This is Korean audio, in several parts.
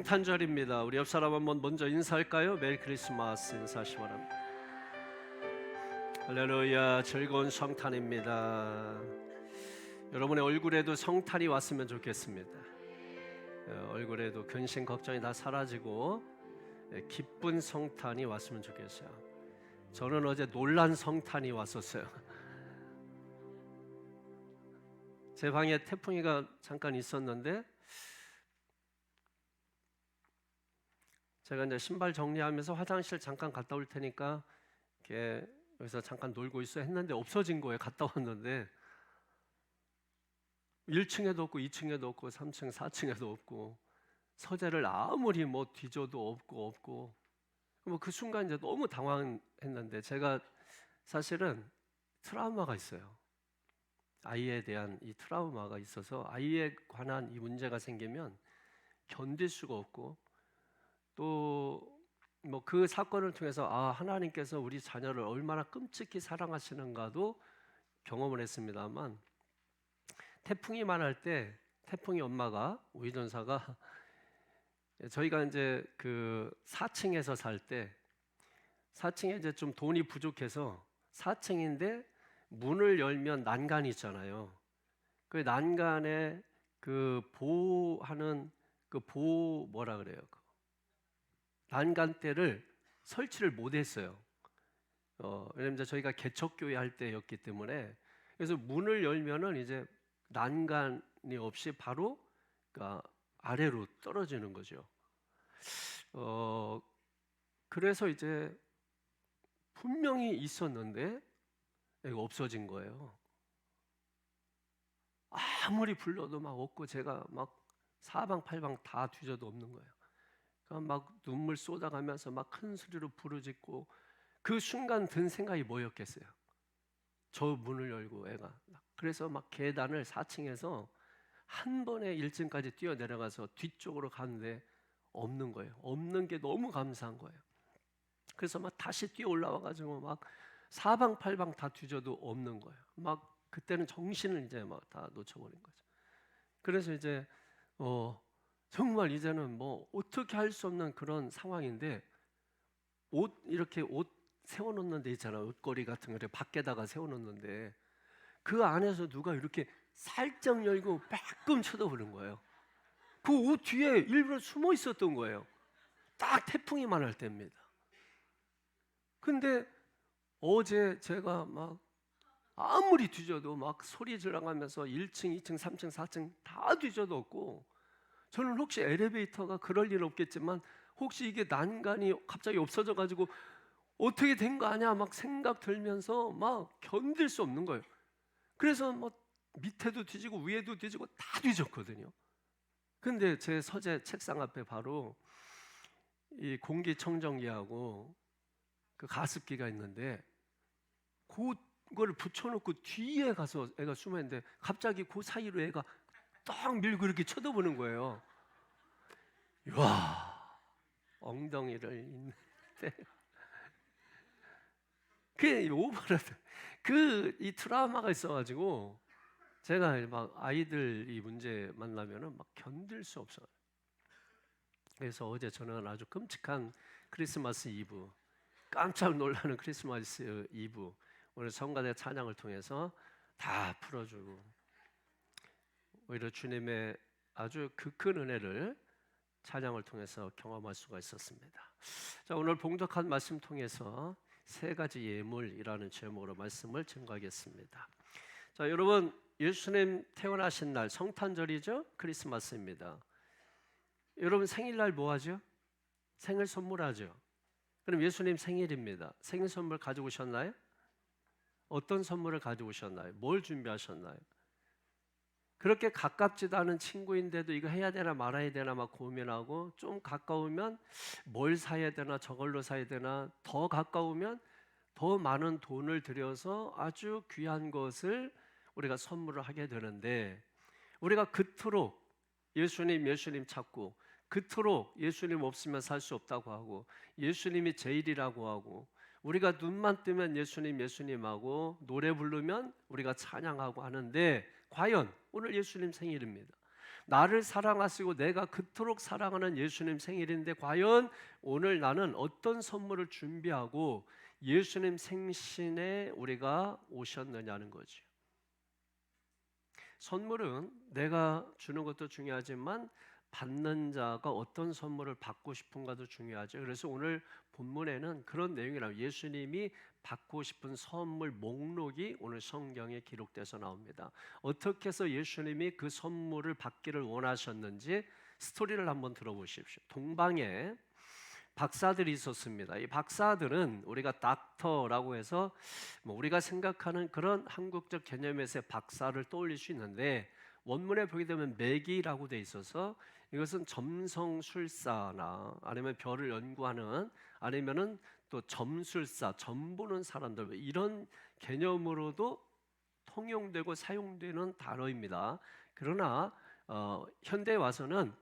탄절입니다. 우리 옆 사람 한번 먼저 인사할까요? 메리 크리스마스 인사하시 바랍니다. 할렐루야, 즐거운 성탄입니다. 여러분의 얼굴에도 성탄이 왔으면 좋겠습니다. 얼굴에도 근심 걱정이 다 사라지고 기쁜 성탄이 왔으면 좋겠어요. 저는 어제 놀란 성탄이 왔었어요. 제 방에 태풍이가 잠깐 있었는데 제가 이제 신발 정리하면서 화장실 잠깐 갔다 올 테니까 이렇게 여기서 잠깐 놀고 있어 했는데 없어진 거예요. 갔다 왔는데 1층에도 없고 2층에도 없고 3층, 4층에도 없고 서재를 아무리 뭐 뒤져도 없고 뭐 그 순간 이제 너무 당황했는데 제가 사실은 트라우마가 있어요. 아이에 대한 이 트라우마가 있어서 아이에 관한 이 문제가 생기면 견딜 수가 없고 또 뭐 그 사건을 통해서 하나님께서 우리 자녀를 얼마나 끔찍히 사랑하시는가도 경험을 했습니다만 태풍이 만날 때 태풍이 엄마가 우이전사가 저희가 이제 그 4층에서 살 때 4층에 이제 좀 돈이 부족해서 4층인데 문을 열면 난간이 있잖아요. 그 난간에 그 보호하는 그 뭐라 그래요? 난간대를 설치를 못했어요. 왜냐면 이제 저희가 개척교회 할 때였기 때문에 그래서 문을 열면은 이제 난간이 없이 바로 그러니까 아래로 떨어지는 거죠. 그래서 이제 분명히 있었는데 이거 없어진 거예요. 아무리 불러도 막 없고 제가 막 사방팔방 다 뒤져도 없는 거예요. 막 눈물 쏟아가면서 막 큰 소리로 부르짖고 그 순간 든 생각이 뭐였겠어요? 저 문을 열고 애가 그래서 막 계단을 4층에서 한 번에 1층까지 뛰어내려가서 뒤쪽으로 가는데 없는 거예요. 없는 게 너무 감사한 거예요. 그래서 막 다시 뛰어 올라와가지고 막 사방팔방 다 뒤져도 없는 거예요. 막 그때는 정신을 이제 막 다 놓쳐버린 거죠. 그래서 이제 정말 이제는 뭐 어떻게 할 수 없는 그런 상황인데 이렇게 옷 세워놓는 데 있잖아요. 옷걸이 같은 거를 밖에다가 세워놓는데 그 안에서 누가 이렇게 살짝 열고 빼끔 쳐다보는 거예요. 그 옷 뒤에 일부러 숨어 있었던 거예요. 딱 태풍이 만날 때입니다. 근데 어제 제가 막 아무리 뒤져도 막 소리 질러가면서 1층, 2층, 3층, 4층 다 뒤져도 없고 저는 혹시 엘리베이터가 그럴 일 없겠지만 혹시 이게 난간이 갑자기 없어져 가지고 어떻게 된 거 아니야 막 생각 들면서 막 견딜 수 없는 거예요. 그래서 뭐 밑에도 뒤지고 위에도 뒤지고 다 뒤졌거든요. 근데 제 서재 책상 앞에 바로 이 공기청정기하고 그 가습기가 있는데 그거를 붙여놓고 뒤에 가서 애가 숨어 있는데 갑자기 그 사이로 애가 딱 밀고 이렇게 쳐다보는 거예요. 와, 엉덩이를 있는데 그게 오버라도 이 트라우마가 있어가지고 제가 막 아이들 이 문제 만나면은 막 견딜 수 없어요. 그래서 어제 저는 아주 끔찍한 크리스마스 이브, 깜짝 놀라는 크리스마스 이브 오늘 성가대 찬양을 통해서 다 풀어주고 오히려 주님의 아주 큰 은혜를 찬양을 통해서 경험할 수가 있었습니다. 자, 오늘 봉독한 말씀 통해서 세 가지 예물이라는 제목으로 말씀을 증거하겠습니다. 자, 여러분 예수님 태어나신 날 성탄절이죠? 크리스마스입니다. 여러분 생일날 뭐 하죠? 생일 선물하죠. 그럼 예수님 생일입니다. 생일 선물 가지고 오셨나요? 어떤 선물을 가지고 오셨나요? 뭘 준비하셨나요? 그렇게 가깝지도 않은 친구인데도 이거 해야 되나 말아야 되나 막 고민하고 좀 가까우면 뭘 사야 되나 저걸로 사야 되나 더 가까우면 더 많은 돈을 들여서 아주 귀한 것을 우리가 선물을 하게 되는데 우리가 그토록 예수님 찾고 그토록 예수님 없으면 살 수 없다고 하고 예수님이 제일이라고 하고 우리가 눈만 뜨면 예수님하고 노래 부르면 우리가 찬양하고 하는데 과연 오늘 예수님 생일입니다. 나를 사랑하시고 내가 그토록 사랑하는 예수님 생일인데 과연 오늘 나는 어떤 선물을 준비하고 예수님 생신에 우리가 오셨느냐는 거죠. 선물은 내가 주는 것도 중요하지만 받는 자가 어떤 선물을 받고 싶은가도 중요하죠. 그래서 오늘 본문에는 그런 내용이라고 예수님이 받고 싶은 선물 목록이 오늘 성경에 기록돼서 나옵니다. 어떻게 해서 예수님이 그 선물을 받기를 원하셨는지 스토리를 한번 들어보십시오. 동방에 박사들이 있었습니다. 이 박사들은 우리가 닥터라고 해서 우리가 생각하는 그런 한국적 개념에서의 박사를 떠올릴 수 있는데 원문에 보게 되면 매기라고 돼 있어서 이것은 점성술사나 아니면 별을 연구하는 아니면은 또 점술사, 점 보는 사람들 이런 개념으로도 통용되고 사용되는 단어입니다. 그러나 현대에 와서는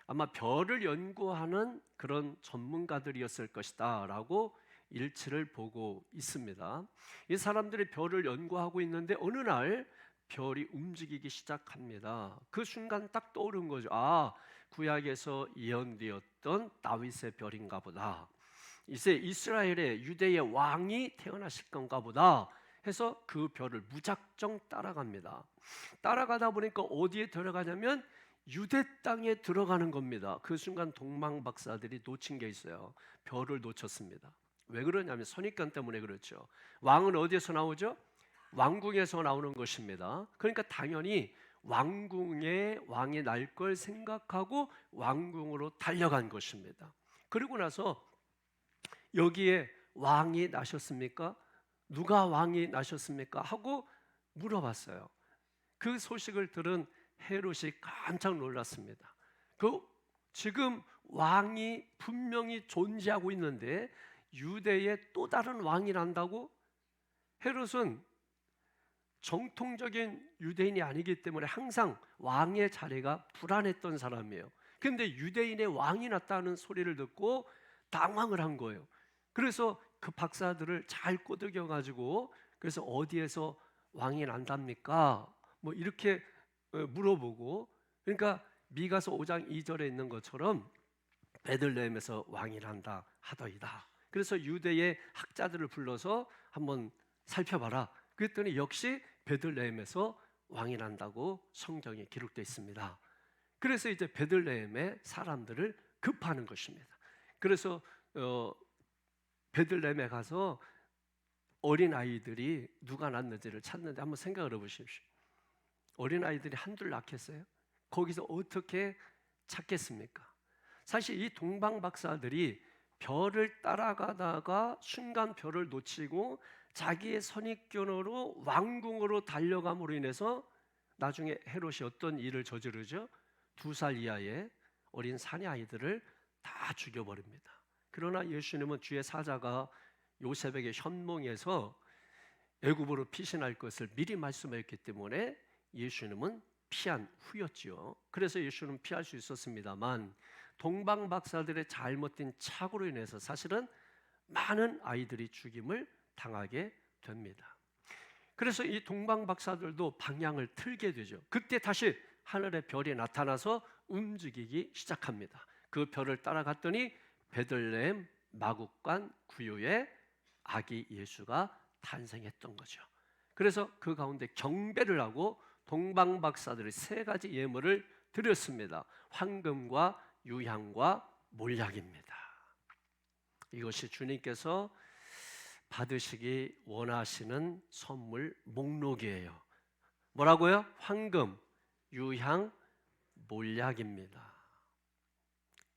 아마 별을 연구하는 그런 전문가들이었을 것이다 라고 일치를 보고 있습니다. 이 사람들이 별을 연구하고 있는데 어느 날 별이 움직이기 시작합니다. 그 순간 딱 떠오른 거죠. 아, 구약에서 예언되었던 다윗의 별인가 보다. 이제 이스라엘의 유대의 왕이 태어나실 건가 보다 해서 그 별을 무작정 따라갑니다. 따라가다 보니까 어디에 들어가냐면 유대 땅에 들어가는 겁니다. 그 순간 동방 박사들이 놓친 게 있어요. 별을 놓쳤습니다. 왜 그러냐면 선입견 때문에 그렇죠. 왕은 어디에서 나오죠? 왕궁에서 나오는 것입니다. 그러니까 당연히 왕궁에 왕이 날 걸 생각하고 왕궁으로 달려간 것입니다. 그리고 나서 여기에 왕이 나셨습니까? 누가 왕이 나셨습니까? 하고 물어봤어요. 그 소식을 들은 헤롯이 깜짝 놀랐습니다. 지금 왕이 분명히 존재하고 있는데 유대에 또 다른 왕이 난다고? 헤롯은 정통적인 유대인이 아니기 때문에 항상 왕의 자리가 불안했던 사람이에요. 그런데 유대인의 왕이 났다는 소리를 듣고 당황을 한 거예요. 그래서 그 박사들을 잘 꼬드겨 가지고 그래서 어디에서 왕이 난답니까? 뭐 이렇게 물어보고, 그러니까 미가서 5장 2절에 있는 것처럼 베들레헴에서 왕이 난다 하더이다. 그래서 유대의 학자들을 불러서 한번 살펴봐라. 그랬더니 역시 베들레헴에서 왕이 난다고 성경에 기록되어 있습니다. 그래서 이제 베들레헴의 사람들을 급하는 것입니다. 그래서 베들레헴에 가서 어린 아이들이 누가 낳는지를 찾는데 한번 생각을 해보십시오. 어린 아이들이 한둘 낳겠어요? 거기서 어떻게 찾겠습니까? 사실 이 동방 박사들이 별을 따라가다가 순간 별을 놓치고 자기의 선입견으로 왕궁으로 달려감으로 인해서 나중에 헤롯이 어떤 일을 저지르죠? 2살 이하의 어린 사내 아이들을 다 죽여버립니다. 그러나 예수님은 주의 사자가 요셉에게 현몽에서 애굽으로 피신할 것을 미리 말씀하였기 때문에 예수님은 피한 후였지요. 그래서 예수님은 피할 수 있었습니다만 동방 박사들의 잘못된 착오로 인해서 사실은 많은 아이들이 죽임을 당하게 됩니다. 그래서 이 동방 박사들도 방향을 틀게 되죠. 그때 다시 하늘의 별이 나타나서 움직이기 시작합니다. 그 별을 따라갔더니 베들레헴 마국간 구유에 아기 예수가 탄생했던 거죠. 그래서 그 가운데 경배를 하고 동방 박사들이 3가지 예물을 드렸습니다. 황금과 유향과 몰약입니다. 이것이 주님께서 받으시기 원하시는 선물 목록이에요. 뭐라고요? 황금, 유향, 몰약입니다.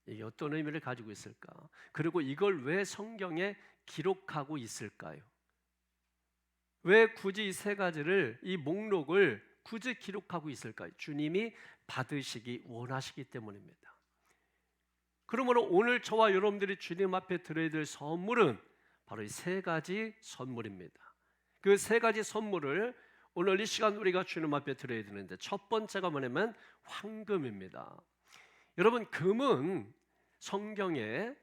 이게 어떤 의미를 가지고 있을까? 그리고 이걸 왜 성경에 기록하고 있을까요? 왜 굳이 이 3가지를, 이 목록을 굳이 기록하고 있을까요? 주님이 받으시기 원하시기 때문입니다. 그러므로 오늘 저와 여러분들이 주님 앞에 드려야 될 선물은 바로 이 3가지 선물입니다. 그 3가지 선물을 오늘 이 시간 우리가 주님 앞에 드려야 되는데 첫 번째가 뭐냐면 황금입니다. 여러분, 금은 성경에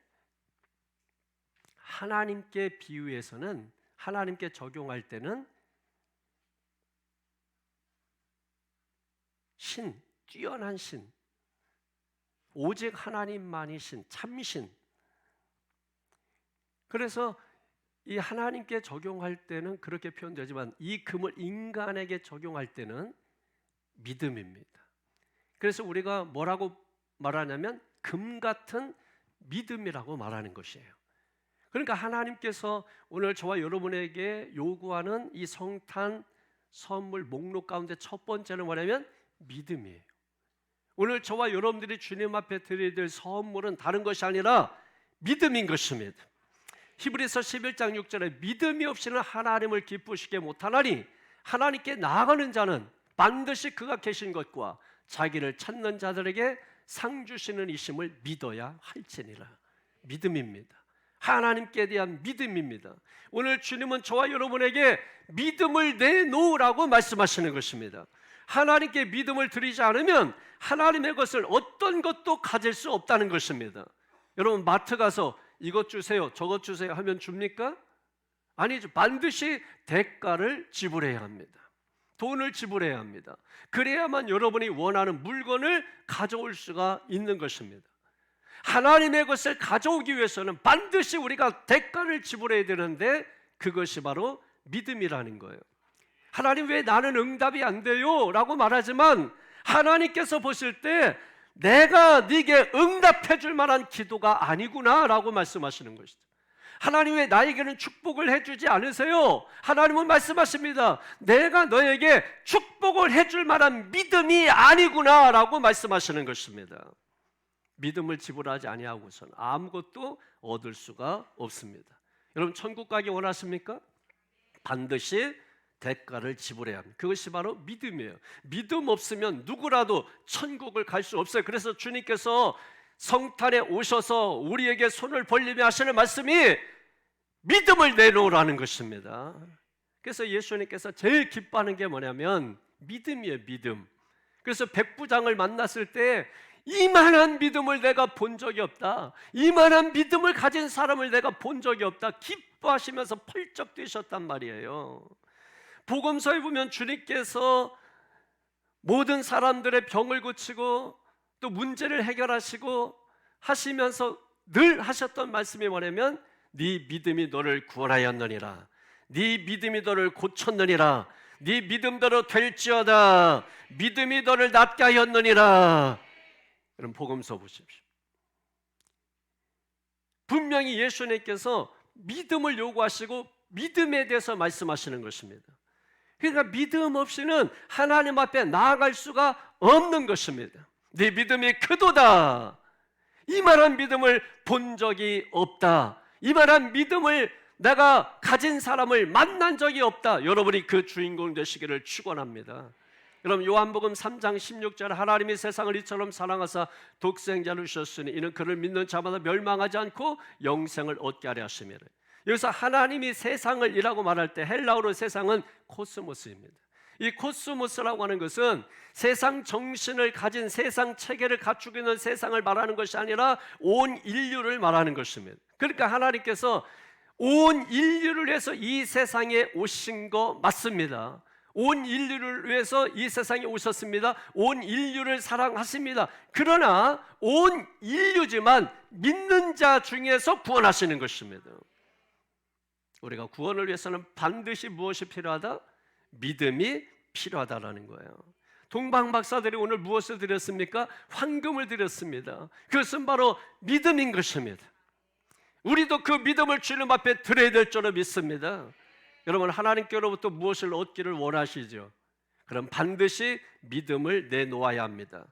하나님께 비유해서는, 하나님께 적용할 때는 신, 뛰어난 신, 오직 하나님만이 신, 참신. 그래서 이 하나님께 적용할 때는 그렇게 표현되지만 이 금을 인간에게 적용할 때는 믿음입니다. 그래서 우리가 뭐라고 말하냐면 금 같은 믿음이라고 말하는 것이에요. 그러니까 하나님께서 오늘 저와 여러분에게 요구하는 이 성탄 선물 목록 가운데 첫 번째는 뭐냐면 믿음이에요. 오늘 저와 여러분들이 주님 앞에 드려야 될 선물은 다른 것이 아니라 믿음인 것입니다. 히브리서 11장 6절에 믿음이 없이는 하나님을 기쁘시게 못하나니 하나님께 나아가는 자는 반드시 그가 계신 것과 자기를 찾는 자들에게 상 주시는 이심을 믿어야 할지니라. 믿음입니다. 하나님께 대한 믿음입니다. 오늘 주님은 저와 여러분에게 믿음을 내놓으라고 말씀하시는 것입니다. 하나님께 믿음을 드리지 않으면 하나님의 것을 어떤 것도 가질 수 없다는 것입니다. 여러분 마트 가서 이것 주세요, 저것 주세요 하면 줍니까? 아니죠. 반드시 대가를 지불해야 합니다. 돈을 지불해야 합니다. 그래야만 여러분이 원하는 물건을 가져올 수가 있는 것입니다. 하나님의 것을 가져오기 위해서는 반드시 우리가 대가를 지불해야 되는데 그것이 바로 믿음이라는 거예요. 하나님 왜 나는 응답이 안 돼요? 라고 말하지만 하나님께서 보실 때 내가 네게 응답해 줄 만한 기도가 아니구나 라고 말씀하시는 것이죠. 하나님 왜 나에게는 축복을 해주지 않으세요? 하나님은 말씀하십니다. 내가 너에게 축복을 해줄 만한 믿음이 아니구나 라고 말씀하시는 것입니다. 믿음을 지불하지 아니하고서는 아무것도 얻을 수가 없습니다. 여러분 천국 가기 원하십니까? 반드시 대가를 지불해야 합니다. 그것이 바로 믿음이에요. 믿음 없으면 누구라도 천국을 갈 수 없어요. 그래서 주님께서 성탄에 오셔서 우리에게 손을 벌리며 하시는 말씀이 믿음을 내놓으라는 것입니다. 그래서 예수님께서 제일 기뻐하는 게 뭐냐면 믿음이에요. 믿음. 그래서 백부장을 만났을 때 이만한 믿음을 내가 본 적이 없다, 이만한 믿음을 가진 사람을 내가 본 적이 없다 기뻐하시면서 펄쩍 뛰셨단 말이에요. 복음서에 보면 주님께서 모든 사람들의 병을 고치고 또 문제를 해결하시고 하시면서 늘 하셨던 말씀이 뭐냐면 네 믿음이 너를 구원하였느니라, 네 믿음이 너를 고쳤느니라, 네 믿음대로 될지어다, 믿음이 너를 낫게 하였느니라. 여러분 복음서 보십시오. 분명히 예수님께서 믿음을 요구하시고 믿음에 대해서 말씀하시는 것입니다. 그러니까 믿음 없이는 하나님 앞에 나아갈 수가 없는 것입니다. 네 믿음이 크도다, 이만한 믿음을 본 적이 없다, 이만한 믿음을 내가 가진 사람을 만난 적이 없다. 여러분이 그 주인공 되시기를 축원합니다. 여러분 요한복음 3장 16절 하나님이 세상을 이처럼 사랑하사 독생자를 주셨으니 이는 그를 믿는 자마다 멸망하지 않고 영생을 얻게 하려 하심이라. 여기서 하나님이 세상을 이라고 말할 때 헬라어로 세상은 코스모스입니다. 이 코스모스라고 하는 것은 세상 정신을 가진 세상 체계를 갖추고 있는 세상을 말하는 것이 아니라 온 인류를 말하는 것입니다. 그러니까 하나님께서 온 인류를 위해서 이 세상에 오신 거 맞습니다. 온 인류를 위해서 이 세상에 오셨습니다. 온 인류를 사랑하십니다. 그러나 온 인류지만 믿는 자 중에서 구원하시는 것입니다. 우리가 구원을 위해서는 반드시 무엇이 필요하다? 믿음이 필요하다라는 거예요. 동방 박사들이 오늘 무엇을 드렸습니까? 황금을 드렸습니다. 그것은 바로 믿음인 것입니다. 우리도 그 믿음을 주님 앞에 드려야 될 줄로 믿습니다. 여러분 하나님께로부터 무엇을 얻기를 원하시죠? 그럼 반드시 믿음을 내놓아야 합니다.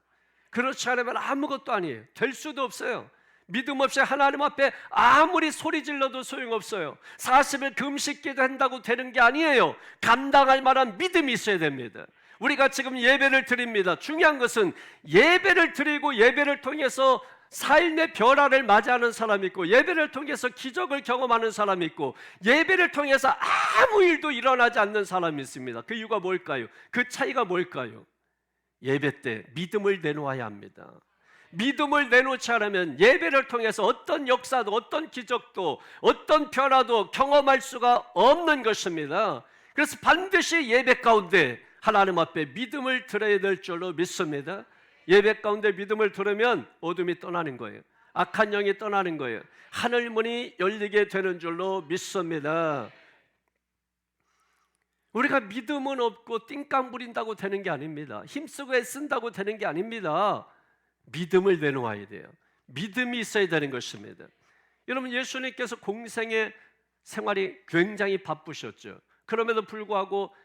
그렇지 않으면 아무것도 아니에요. 될 수도 없어요. 믿음 없이 하나님 앞에 아무리 소리 질러도 소용없어요. 40일 금식기도 한다고 되는 게 아니에요. 감당할 만한 믿음이 있어야 됩니다. 우리가 지금 예배를 드립니다. 중요한 것은 예배를 드리고 예배를 통해서 삶의 변화를 맞이하는 사람이 있고 예배를 통해서 기적을 경험하는 사람이 있고 예배를 통해서 아무 일도 일어나지 않는 사람이 있습니다. 그 이유가 뭘까요? 그 차이가 뭘까요? 예배 때 믿음을 내놓아야 합니다. 믿음을 내놓지 않으면 예배를 통해서 어떤 역사도 어떤 기적도 어떤 변화도 경험할 수가 없는 것입니다. 그래서 반드시 예배 가운데 하나님 앞에 믿음을 드려야 될 줄로 믿습니다. 예배 가운데 믿음을 들으면 어둠이 떠나는 거예요. 악한 영이 떠나는 거예요. 하늘 문이 열리게 되는 줄로 믿습니다. 우리가 믿음은 없고 띵깡 부린다고 되는 게 아닙니다. 힘쓰고 애쓴다고 되는 게 아닙니다. 믿음을 내놓아야 돼요. 믿음이 있어야 되는 것입니다. 여러분, 예수님께서 공생의 생활이 굉장히 바쁘셨죠. 그럼에도 불구하고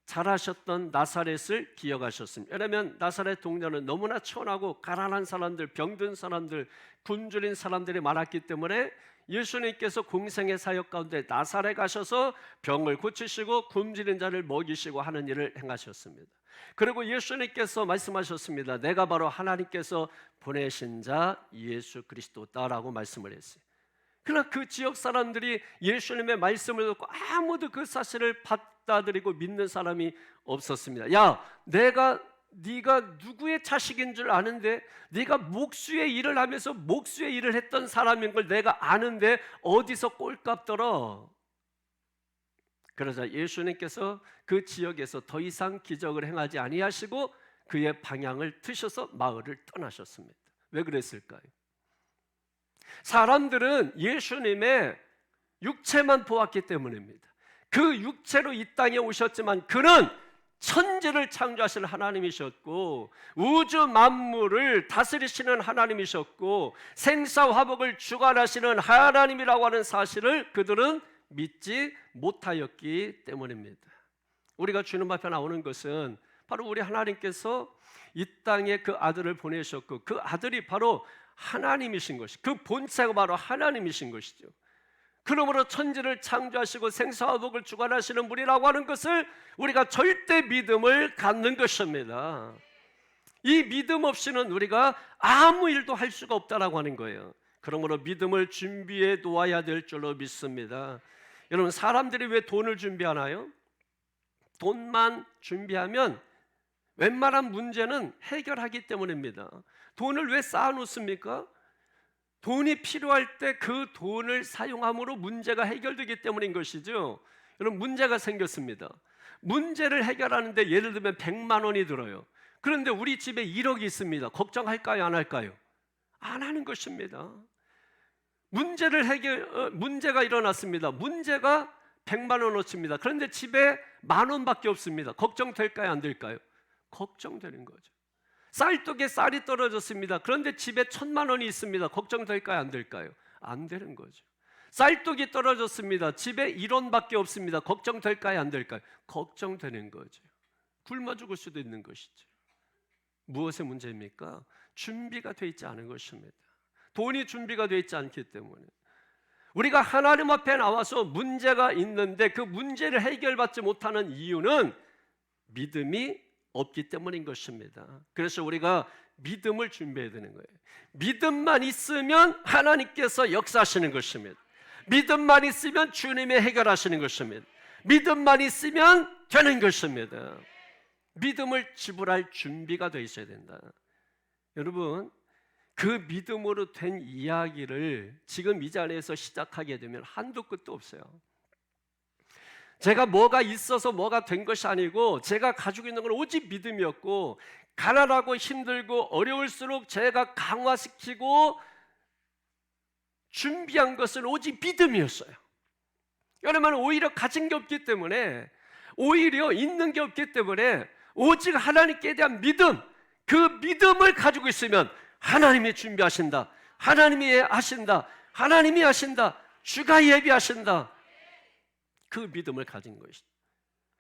잘하셨던 나사렛을 기억하셨습니다. 왜냐하면 나사렛 동네는 너무나 천하고 가난한 사람들, 병든 사람들, 굶주린 사람들이 많았기 때문에 예수님께서 공생의 사역 가운데 나사렛 가셔서 병을 고치시고 굶주린 자를 먹이시고 하는 일을 행하셨습니다. 그리고 예수님께서 말씀하셨습니다. 내가 바로 하나님께서 보내신 자 예수 그리스도다라고 말씀을 했어요. 그러나 그 지역 사람들이 예수님의 말씀을 듣고 아무도 그 사실을 받아들이고 믿는 사람이 없었습니다. 야, 네가 누구의 자식인 줄 아는데, 네가 목수의 일을 하면서 목수의 일을 했던 사람인 걸 내가 아는데 어디서 꼴값 들어? 그러자 예수님께서 그 지역에서 더 이상 기적을 행하지 아니하시고 그의 방향을 트셔서 마을을 떠나셨습니다. 왜 그랬을까요? 사람들은 예수님의 육체만 보았기 때문입니다. 그 육체로 이 땅에 오셨지만 그는 천지를 창조하신 하나님이셨고 우주 만물을 다스리시는 하나님이셨고 생사화복을 주관하시는 하나님이라고 하는 사실을 그들은 믿지 못하였기 때문입니다. 우리가 주님 앞에 나오는 것은 바로 우리 하나님께서 이 땅에 그 아들을 보내셨고 그 아들이 바로 하나님이신 것이, 그 본체가 바로 하나님이신 것이죠. 그러므로 천지를 창조하시고 생사화복을 주관하시는 분이라고 하는 것을 우리가 절대 믿음을 갖는 것입니다. 이 믿음 없이는 우리가 아무 일도 할 수가 없다라고 하는 거예요. 그러므로 믿음을 준비해 놓아야 될 줄로 믿습니다. 여러분, 사람들이 왜 돈을 준비하나요? 돈만 준비하면 웬만한 문제는 해결하기 때문입니다. 돈을 왜 쌓아놓습니까? 돈이 필요할 때 그 돈을 사용함으로 문제가 해결되기 때문인 것이죠. 여러분, 문제가 생겼습니다. 문제를 해결하는데 예를 들면 100만 원이 들어요. 그런데 우리 집에 1억이 있습니다. 걱정할까요? 안 할까요? 안 하는 것입니다. 문제가 일어났습니다. 문제가 100만 원어치입니다. 그런데 집에 10,000원밖에 없습니다. 걱정될까요? 안 될까요? 걱정되는 거죠. 쌀떡에 쌀이 떨어졌습니다. 그런데 집에 1,000만 원이 있습니다. 걱정될까요? 안 될까요? 안 되는 거죠. 쌀떡이 떨어졌습니다. 집에 1원밖에 없습니다. 걱정될까요? 안 될까요? 걱정되는 거죠. 굶어 죽을 수도 있는 것이죠. 무엇의 문제입니까? 준비가 되어 있지 않은 것입니다. 돈이 준비가 되어 있지 않기 때문에 우리가 하나님 앞에 나와서 문제가 있는데 그 문제를 해결받지 못하는 이유는 믿음이 없기 때문인 것입니다. 그래서 우리가 믿음을 준비해야 되는 거예요. 믿음만 있으면 하나님께서 역사하시는 것입니다. 믿음만 있으면 주님이 해결하시는 것입니다. 믿음만 있으면 되는 것입니다. 믿음을 지불할 준비가 되어 있어야 된다. 여러분, 그 믿음으로 된 이야기를 지금 이 자리에서 시작하게 되면 한도 끝도 없어요. 제가 뭐가 있어서 뭐가 된 것이 아니고 제가 가지고 있는 건 오직 믿음이었고 가난하고 힘들고 어려울수록 제가 강화시키고 준비한 것은 오직 믿음이었어요. 왜냐하면 오히려 가진 게 없기 때문에, 오히려 있는 게 없기 때문에 오직 하나님께 대한 믿음, 그 믿음을 가지고 있으면 하나님이 준비하신다, 하나님이 하신다, 하나님이 하신다, 주가 예비하신다, 그 믿음을 가진 것이죠.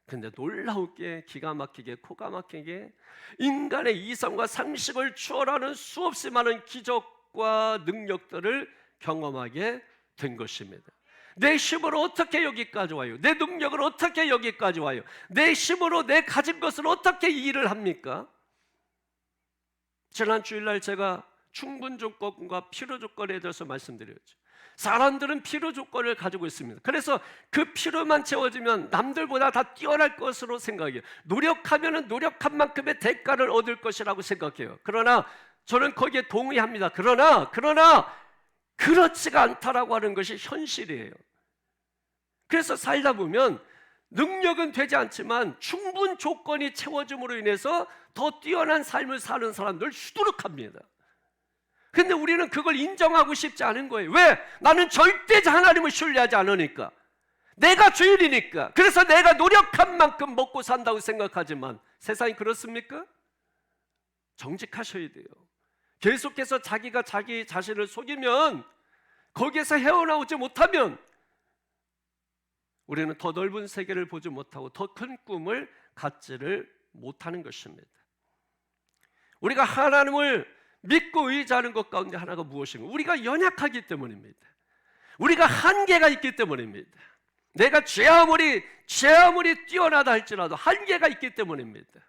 근데 놀라우게 기가 막히게 코가 막히게 인간의 이성과 상식을 추월하는 수없이 많은 기적과 능력들을 경험하게 된 것입니다. 내 힘으로 어떻게 여기까지 와요? 내 능력을 어떻게 여기까지 와요? 내 힘으로 내 가진 것을 어떻게 이 일을 합니까? 지난 주일날 제가 충분 조건과 필요 조건에 대해서 말씀드렸죠. 사람들은 필요 조건을 가지고 있습니다. 그래서 그 필요만 채워지면 남들보다 다 뛰어날 것으로 생각해요. 노력하면 노력한 만큼의 대가를 얻을 것이라고 생각해요. 그러나 저는 거기에 동의합니다. 그러나 그렇지가 않다라고 하는 것이 현실이에요. 그래서 살다 보면 능력은 되지 않지만 충분 조건이 채워짐으로 인해서 더 뛰어난 삶을 사는 사람들 수두룩합니다. 근데 우리는 그걸 인정하고 싶지 않은 거예요. 왜? 나는 절대 하나님을 신뢰하지 않으니까. 내가 주인이니까. 그래서 내가 노력한 만큼 먹고 산다고 생각하지만 세상이 그렇습니까? 정직하셔야 돼요. 계속해서 자기가 자기 자신을 속이면, 거기에서 헤어나오지 못하면 우리는 더 넓은 세계를 보지 못하고 더 큰 꿈을 갖지를 못하는 것입니다. 우리가 하나님을 믿고 의지하는 것 가운데 하나가 무엇인가? 우리가 연약하기 때문입니다. 우리가 한계가 있기 때문입니다. 내가 죄 아무리 뛰어나다 할지라도 한계가 있기 때문입니다.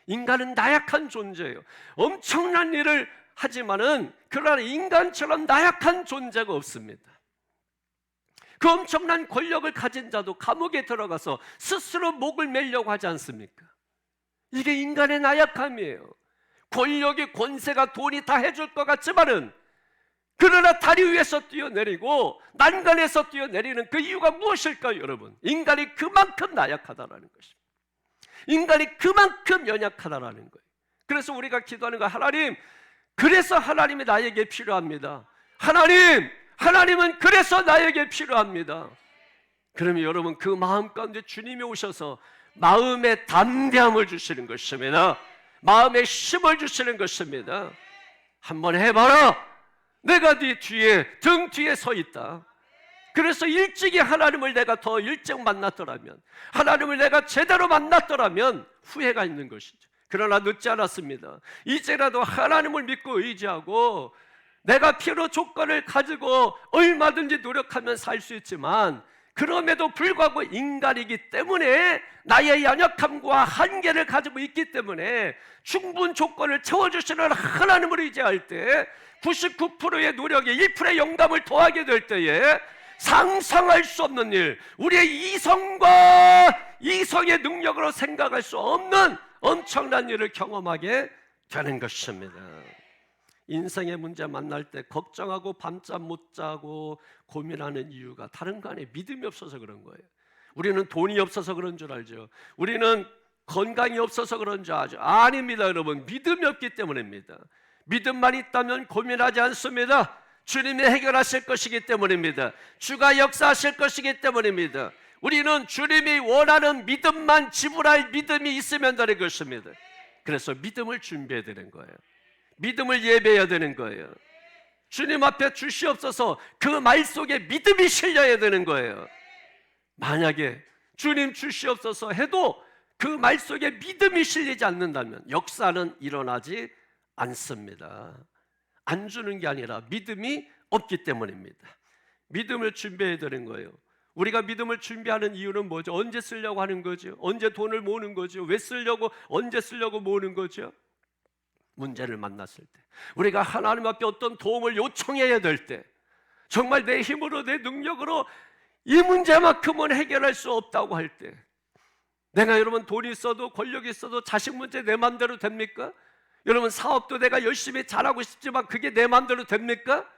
인간은 나약한 존재예요. 엄청난 일을 하지만은 그러나 인간처럼 나약한 존재가 없습니다. 그 엄청난 권력을 가진 자도 감옥에 들어가서 스스로 목을 매려고 하지 않습니까? 이게 인간의 나약함이에요. 권력이, 권세가, 돈이 다 해줄 것 같지만은, 그러나 다리 위에서 뛰어내리고 난간에서 뛰어내리는 그 이유가 무엇일까요, 여러분? 인간이 그만큼 나약하다라는 것입니다. 인간이 그만큼 연약하다라는 거예요. 그래서 우리가 기도하는 거, 하나님, 그래서 하나님이 나에게 필요합니다. 하나님은 그래서 나에게 필요합니다. 그러면 여러분, 그 마음 가운데 주님이 오셔서 마음의 담대함을 주시는 것입니다. 마음의 힘을 주시는 것입니다. 한번 해봐라. 내가 네 뒤에, 등 뒤에 서 있다. 그래서 일찍이 하나님을 내가 더 일찍 만났더라면, 하나님을 내가 제대로 만났더라면 후회가 있는 것이죠. 그러나 늦지 않았습니다. 이제라도 하나님을 믿고 의지하고 내가 필요 조건을 가지고 얼마든지 노력하면 살 수 있지만, 그럼에도 불구하고 인간이기 때문에, 나의 연약함과 한계를 가지고 있기 때문에 충분 조건을 채워주시는 하나님을 의지할 때 99%의 노력에 1%의 영감을 더하게 될 때에 상상할 수 없는 일, 우리의 이성의 능력으로 생각할 수 없는 엄청난 일을 경험하게 되는 것입니다. 인생의 문제 만날 때 걱정하고 밤잠 못 자고 고민하는 이유가 다른 거 아니에요. 믿음이 없어서 그런 거예요. 우리는 돈이 없어서 그런 줄 알죠. 우리는 건강이 없어서 그런 줄 알죠. 아닙니다, 여러분. 믿음이 없기 때문입니다. 믿음만 있다면 고민하지 않습니다. 주님이 해결하실 것이기 때문입니다. 주가 역사하실 것이기 때문입니다. 우리는 주님이 원하는 믿음만 지불할 믿음이 있으면 되는 것입니다. 그래서 믿음을 준비해야 되는 거예요. 믿음을 예배해야 되는 거예요. 주님 앞에 주시옵소서, 그 말 속에 믿음이 실려야 되는 거예요. 만약에 주님 주시옵소서 해도 그 말 속에 믿음이 실리지 않는다면 역사는 일어나지 않습니다. 안 주는 게 아니라 믿음이 없기 때문입니다. 믿음을 준비해야 되는 거예요. 우리가 믿음을 준비하는 이유는 뭐죠? 언제 쓰려고 하는 거죠? 언제 돈을 모으는 거죠? 왜 쓰려고, 언제 쓰려고 모으는 거죠? 문제를 만났을 때, 우리가 하나님 앞에 어떤 도움을 요청해야 될 때, 정말 내 힘으로, 내 능력으로 이 문제만큼은 해결할 수 없다고 할 때, 내가 여러분 돈이 있어도 권력이 있어도 자식 문제 내 마음대로 됩니까? 여러분 사업도 내가 열심히 잘하고 싶지만 그게 내 마음대로 됩니까?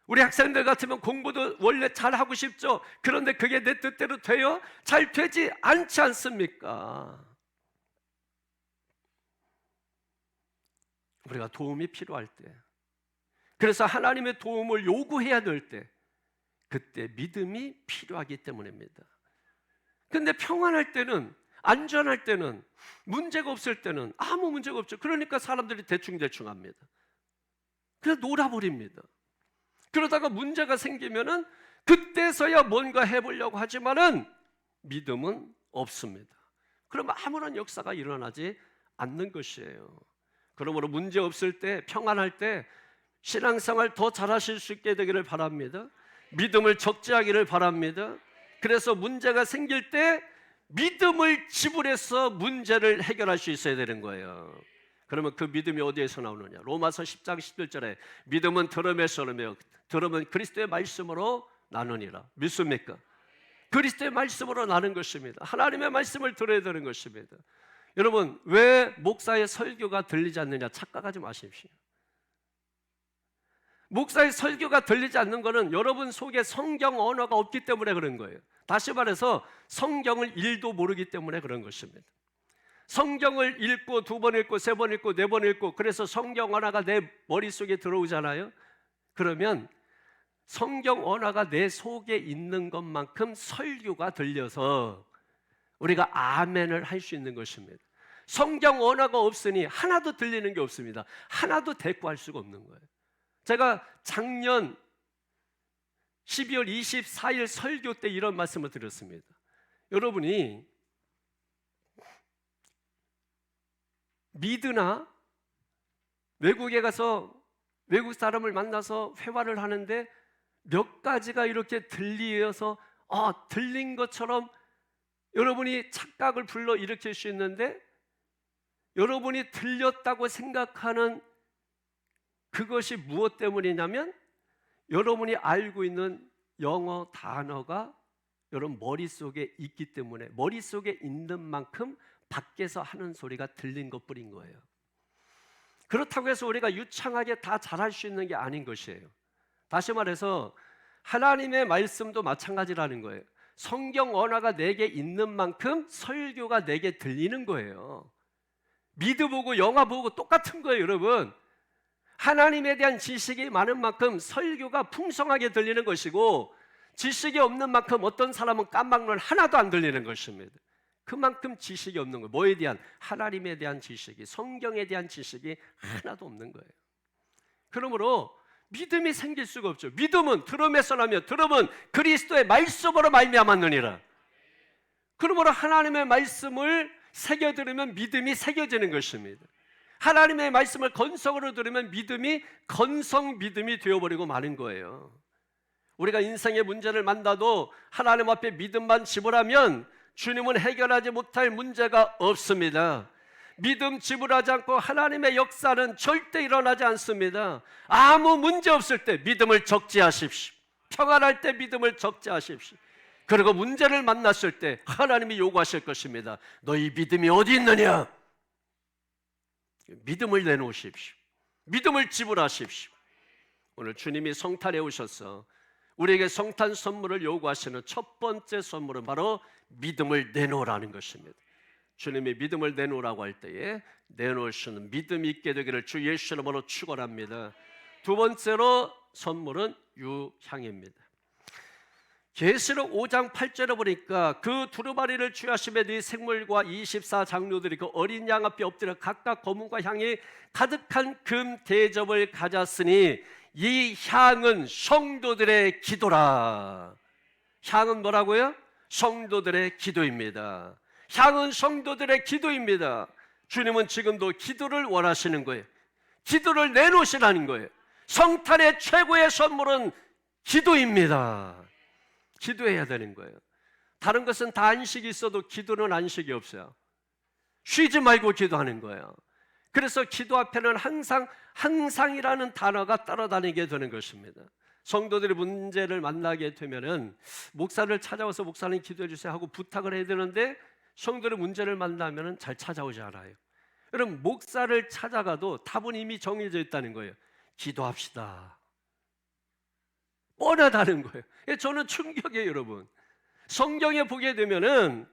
우리 학생들 같으면 공부도 원래 잘하고 싶죠. 그런데 그게 내 뜻대로 돼요? 잘 되지 않지 않습니까? 우리가 도움이 필요할 때, 그래서 하나님의 도움을 요구해야 될 때, 그때 믿음이 필요하기 때문입니다. 근데 평안할 때는, 안전할 때는, 문제가 없을 때는 아무 문제가 없죠. 그러니까 사람들이 대충대충 합니다. 그래서 놀아버립니다. 그러다가 문제가 생기면은 그때서야 뭔가 해보려고 하지만은 믿음은 없습니다. 그러면 아무런 역사가 일어나지 않는 것이에요. 그러므로 문제 없을 때, 평안할 때 신앙생활 더 잘하실 수 있게 되기를 바랍니다. 믿음을 적재하기를 바랍니다. 그래서 문제가 생길 때 믿음을 지불해서 문제를 해결할 수 있어야 되는 거예요. 그러면 그 믿음이 어디에서 나오느냐? 로마서 10장 11절에 믿음은 들음에서 오며 들음은 그리스도의 말씀으로 나누니라. 믿습니까? 그리스도의 말씀으로 나는 것입니다. 하나님의 말씀을 들어야 되는 것입니다. 여러분, 왜 목사의 설교가 들리지 않느냐 착각하지 마십시오. 목사의 설교가 들리지 않는 것은 여러분 속에 성경 언어가 없기 때문에 그런 거예요. 다시 말해서 성경을 1도 모르기 때문에 그런 것입니다. 성경을 읽고 2번 읽고 3번 읽고 4번 읽고 그래서 성경 언어가 내 머릿속에 들어오잖아요. 그러면 성경 언어가 내 속에 있는 것만큼 설교가 들려서 우리가 아멘을 할 수 있는 것입니다. 성경 언어가 없으니 하나도 들리는 게 없습니다. 하나도 대꾸할 수가 없는 거예요. 제가 작년 12월 24일 설교 때 이런 말씀을 드렸습니다. 여러분이 미드나 외국에 가서 외국 사람을 만나서 회화를 하는데 몇 가지가 이렇게 들리어서 들린 것처럼 여러분이 착각을 불러일으킬 수 있는데, 여러분이 들렸다고 생각하는 그것이 무엇 때문이냐면 여러분이 알고 있는 영어 단어가 여러분 머릿속에 있기 때문에, 머릿속에 있는 만큼 밖에서 하는 소리가 들린 것뿐인 거예요. 그렇다고 해서 우리가 유창하게 다 잘할 수 있는 게 아닌 것이에요. 다시 말해서 하나님의 말씀도 마찬가지라는 거예요. 성경 언어가 내게 있는 만큼 설교가 내게 들리는 거예요. 미드 보고 영화 보고 똑같은 거예요, 여러분. 하나님에 대한 지식이 많은 만큼 설교가 풍성하게 들리는 것이고, 지식이 없는 만큼 어떤 사람은 깜박눈 하나도 안 들리는 것입니다. 그만큼 지식이 없는 거예요. 뭐에 대한? 하나님에 대한 지식이, 성경에 대한 지식이 하나도 없는 거예요. 그러므로 믿음이 생길 수가 없죠. 믿음은 들음에서 나며 들음은 그리스도의 말씀으로 말미암았느니라. 그러므로 하나님의 말씀을 새겨 들으면 믿음이 새겨지는 것입니다. 하나님의 말씀을 건성으로 들으면 믿음이 건성 믿음이 되어버리고 마는 거예요. 우리가 인생의 문제를 만나도 하나님 앞에 믿음만 지불하면 주님은 해결하지 못할 문제가 없습니다. 믿음 지불하지 않고 하나님의 역사는 절대 일어나지 않습니다. 아무 문제 없을 때 믿음을 적재하십시오. 평안할 때 믿음을 적재하십시오. 그리고 문제를 만났을 때 하나님이 요구하실 것입니다. 너희 믿음이 어디 있느냐? 믿음을 내놓으십시오. 믿음을 지불하십시오. 오늘 주님이 성탄에 오셔서 우리에게 성탄 선물을 요구하시는 첫 번째 선물은 바로 믿음을 내놓으라는 것입니다. 주님이 믿음을 내놓으라고 할 때에 내놓을 수 있는 믿음이 있게 되기를 주 예수 이름으로 축원합니다. 두 번째로 선물은 유향입니다. 계시록 5장 8절에 보니까 그 두루마리를 취하심에 네 생물과 24장로들이 그 어린 양 앞에 엎드려 각각 검은과 향이 가득한 금 대접을 가졌으니 이 향은 성도들의 기도라. 향은 뭐라고요? 성도들의 기도입니다. 향은 성도들의 기도입니다. 주님은 지금도 기도를 원하시는 거예요. 기도를 내놓으시라는 거예요. 성탄의 최고의 선물은 기도입니다. 기도해야 되는 거예요. 다른 것은 다 안식이 있어도 기도는 안식이 없어요. 쉬지 말고 기도하는 거예요. 그래서 기도 앞에는 항상이라는 단어가 따라다니게 되는 것입니다. 성도들이 문제를 만나게 되면은 목사를 찾아와서 목사님 기도해 주세요 하고 부탁을 해야 되는데, 성도들의 문제를 만나면은 잘 찾아오지 않아요. 여러분, 목사를 찾아가도 답은 이미 정해져 있다는 거예요. 기도합시다. 뻔하다는 거예요. 저는 충격이에요, 여러분. 성경에 보게 되면은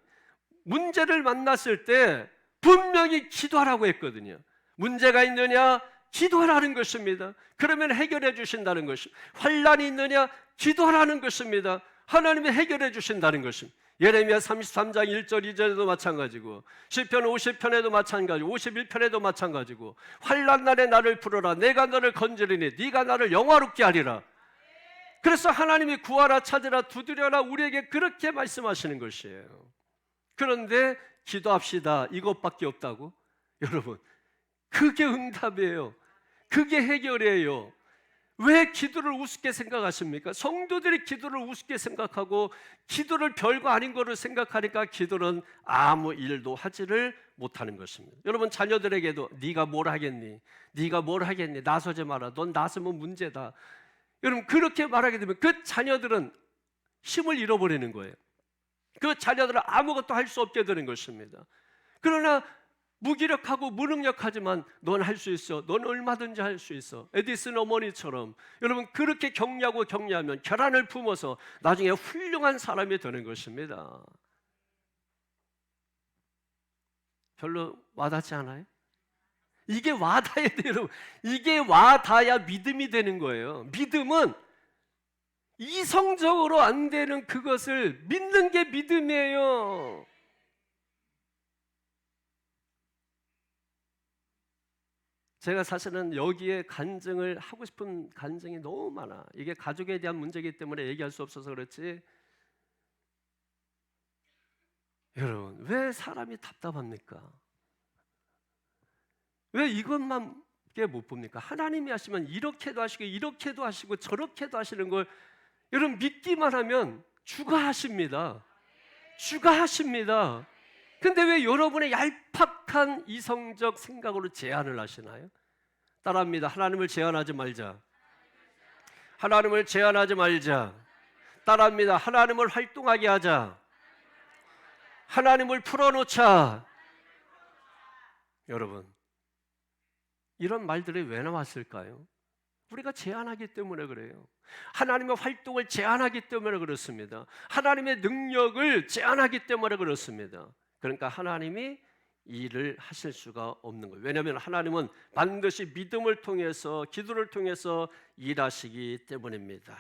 문제를 만났을 때 분명히 기도하라고 했거든요. 문제가 있느냐? 기도하라는 것입니다. 그러면 해결해 주신다는 것입니다. 환난이 있느냐? 기도하라는 것입니다. 하나님이 해결해 주신다는 것입니다. 예레미야 33장 1절 2절에도 마찬가지고, 시편 50편에도 마찬가지고, 51편에도 마찬가지고, 환난 날에 나를 부르라. 내가 너를 건지리니 네가 나를 영화롭게 하리라. 그래서 하나님이 구하라, 찾으라, 두드려라, 우리에게 그렇게 말씀하시는 것이에요. 그런데 기도합시다 이것밖에 없다고? 여러분, 그게 응답이에요. 그게 해결이에요. 왜 기도를 우습게 생각하십니까? 성도들이 기도를 우습게 생각하고 기도를 별거 아닌 거를 생각하니까 기도는 아무 일도 하지를 못하는 것입니다. 여러분, 자녀들에게도 네가 뭘 하겠니? 네가 뭘 하겠니? 나서지 마라. 넌 나서면 문제다. 여러분, 그렇게 말하게 되면 그 자녀들은 힘을 잃어버리는 거예요. 그 자녀들은 아무것도 할 수 없게 되는 것입니다. 그러나 무기력하고 무능력하지만 넌 할 수 있어. 넌 얼마든지 할 수 있어. 에디슨 어머니처럼 여러분 그렇게 격려하고 격려하면 결안을 품어서 나중에 훌륭한 사람이 되는 것입니다. 별로 와닿지 않아요? 이게 와닿아야 돼요, 여러분. 이게 와닿아야 믿음이 되는 거예요. 믿음은 이성적으로 안 되는 그것을 믿는 게 믿음이에요. 제가 사실은 여기에 간증을 하고 싶은 간증이 너무 많아. 이게 가족에 대한 문제이기 때문에 얘기할 수 없어서 그렇지. 여러분, 왜 사람이 답답합니까? 왜 이것만밖에 못 봅니까? 하나님이 하시면 이렇게도 하시고 이렇게도 하시고 저렇게도 하시는 걸 여러분 믿기만 하면 주가 하십니다. 주가 하십니다. 근데 왜 여러분의 얄팍한 이성적 생각으로 제한을 하시나요? 따라합니다. 하나님을 제한하지 말자. 하나님을 제한하지 말자. 따라합니다. 하나님을 활동하게 하자. 하나님을 풀어놓자. 여러분, 이런 말들이 왜 나왔을까요? 우리가 제한하기 때문에 그래요. 하나님의 활동을 제한하기 때문에 그렇습니다. 하나님의 능력을 제한하기 때문에 그렇습니다. 그러니까 하나님이 일을 하실 수가 없는 거예요. 왜냐하면 하나님은 반드시 믿음을 통해서 기도를 통해서 일하시기 때문입니다.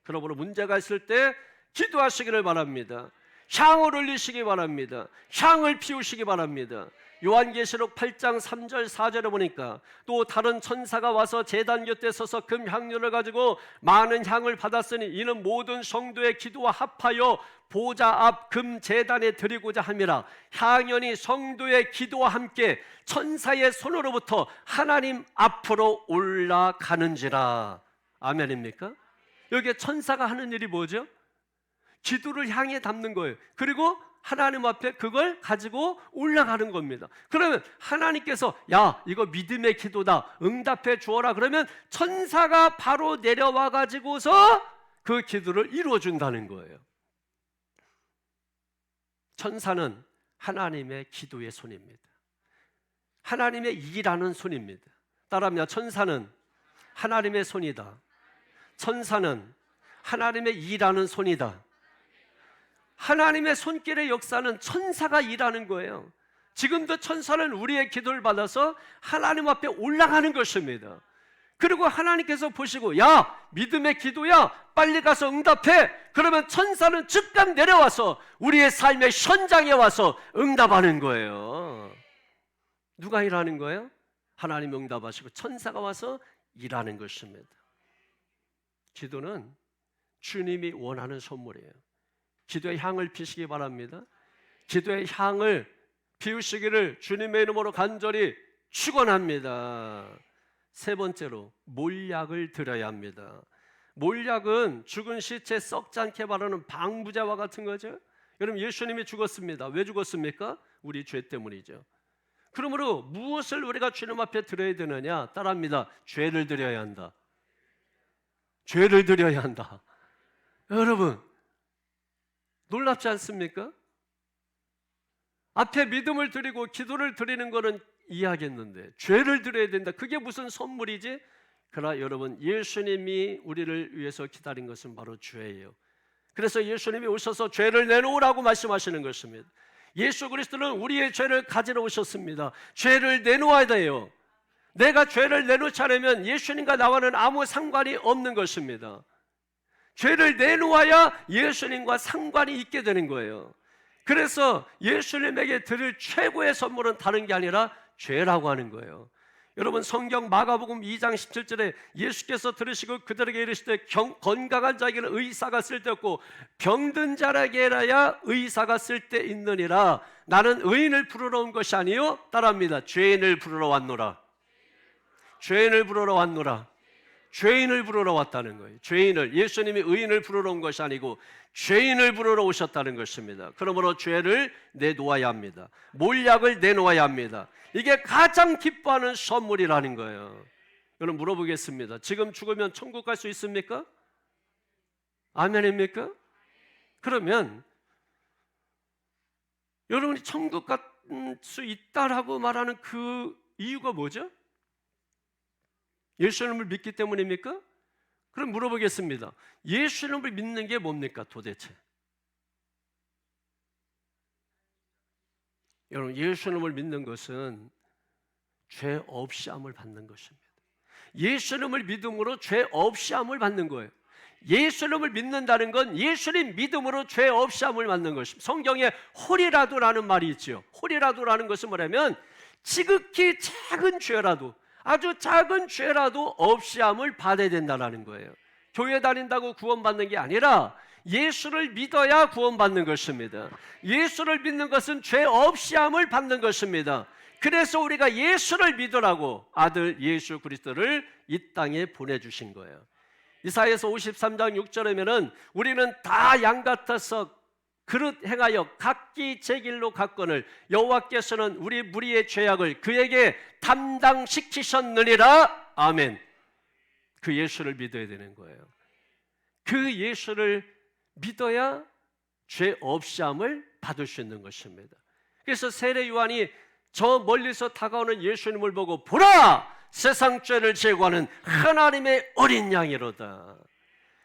그러므로 문제가 있을 때 기도하시기를 바랍니다. 향을 올리시기 바랍니다. 향을 피우시기 바랍니다. 요한계시록 8장 3절 4절에 보니까 또 다른 천사가 와서 제단 곁에 서서 금 향료를 가지고 많은 향을 받았으니 이는 모든 성도의 기도와 합하여 보좌 앞 금 제단에 드리고자 함이라. 향연이 성도의 기도와 함께 천사의 손으로부터 하나님 앞으로 올라가는지라. 아멘입니까? 여기에 천사가 하는 일이 뭐죠? 기도를 향해 담는 거예요. 그리고 하나님 앞에 그걸 가지고 올라가는 겁니다. 그러면 하나님께서 야, 이거 믿음의 기도다, 응답해 주어라 그러면 천사가 바로 내려와 가지고서 그 기도를 이루어 준다는 거예요. 천사는 하나님의 기도의 손입니다. 하나님의 일하는 손입니다. 따라합니다. 천사는 하나님의 손이다. 천사는 하나님의 일하는 손이다. 하나님의 손길의 역사는 천사가 일하는 거예요. 지금도 천사는 우리의 기도를 받아서 하나님 앞에 올라가는 것입니다. 그리고 하나님께서 보시고 야, 믿음의 기도야, 빨리 가서 응답해. 그러면 천사는 즉각 내려와서 우리의 삶의 현장에 와서 응답하는 거예요. 누가 일하는 거예요? 하나님이 응답하시고 천사가 와서 일하는 것입니다. 기도는 주님이 원하는 선물이에요. 기도의 향을 피시기 바랍니다. 기도의 향을 피우시기를 주님의 이름으로 간절히 축원합니다. 세 번째로 몰약을 드려야 합니다. 몰약은 죽은 시체 썩지 않게 바르는 방부제와 같은 거죠. 여러분, 예수님이 죽었습니다. 왜 죽었습니까? 우리 죄 때문이죠. 그러므로 무엇을 우리가 주님 앞에 드려야 되느냐? 따라합니다. 죄를 드려야 한다. 죄를 드려야 한다. 여러분, 놀랍지 않습니까? 앞에 믿음을 드리고 기도를 드리는 것은 이해하겠는데 죄를 드려야 된다. 그게 무슨 선물이지? 그러나 여러분, 예수님이 우리를 위해서 기다린 것은 바로 죄예요. 그래서 예수님이 오셔서 죄를 내놓으라고 말씀하시는 것입니다. 예수 그리스도는 우리의 죄를 가지러 오셨습니다. 죄를 내놓아야 돼요. 내가 죄를 내놓지 않으면 예수님과 나와는 아무 상관이 없는 것입니다. 죄를 내놓아야 예수님과 상관이 있게 되는 거예요. 그래서 예수님에게 드릴 최고의 선물은 다른 게 아니라 죄라고 하는 거예요. 여러분, 성경 마가복음 2장 17절에 예수께서 들으시고 그들에게 이르시되 건강한 자에게는 의사가 쓸데없고 병든 자에게라야 의사가 쓸데있느니라. 나는 의인을 부르러 온 것이 아니요, 따라합니다. 죄인을 부르러 왔노라. 죄인을 부르러 왔노라. 죄인을 부르러 왔다는 거예요. 죄인을, 예수님이 의인을 부르러 온 것이 아니고 죄인을 부르러 오셨다는 것입니다. 그러므로 죄를 내놓아야 합니다. 몰약을 내놓아야 합니다. 이게 가장 기뻐하는 선물이라는 거예요. 여러분, 물어보겠습니다. 지금 죽으면 천국 갈 수 있습니까? 아멘입니까? 그러면 여러분이 천국 수 있다라고 말하는 그 이유가 뭐죠? 예수님을 믿기 때문입니까? 그럼 물어보겠습니다. 예수님을 믿는 게 뭡니까 도대체? 여러분, 예수님을 믿는 것은 죄 없이함을 받는 것입니다. 예수님을 믿음으로 죄 없이함을 받는 거예요. 예수님을 믿는다는 건 예수님 믿음으로 죄 없이함을 받는 것입니다. 성경에 홀이라도라는 말이 있죠. 홀이라도라는 것은 뭐냐면 지극히 작은 죄라도, 아주 작은 죄라도 없이함을 받아야 된다는 거예요. 교회 다닌다고 구원받는 게 아니라 예수를 믿어야 구원받는 것입니다. 예수를 믿는 것은 죄 없이함을 받는 것입니다. 그래서 우리가 예수를 믿으라고 아들 예수 그리스도를 이 땅에 보내주신 거예요. 이사야서 53장 6절에 보면은 우리는 다 양 같아서 그릇 행하여 각기 제 길로 갔거늘 여호와께서는 우리 무리의 죄악을 그에게 담당시키셨느니라. 아멘. 그 예수를 믿어야 되는 거예요. 그 예수를 믿어야 죄 없이함을 받을 수 있는 것입니다. 그래서 세례 요한이 저 멀리서 다가오는 예수님을 보고 보라! 세상 죄를 제거하는 하나님의 어린 양이로다.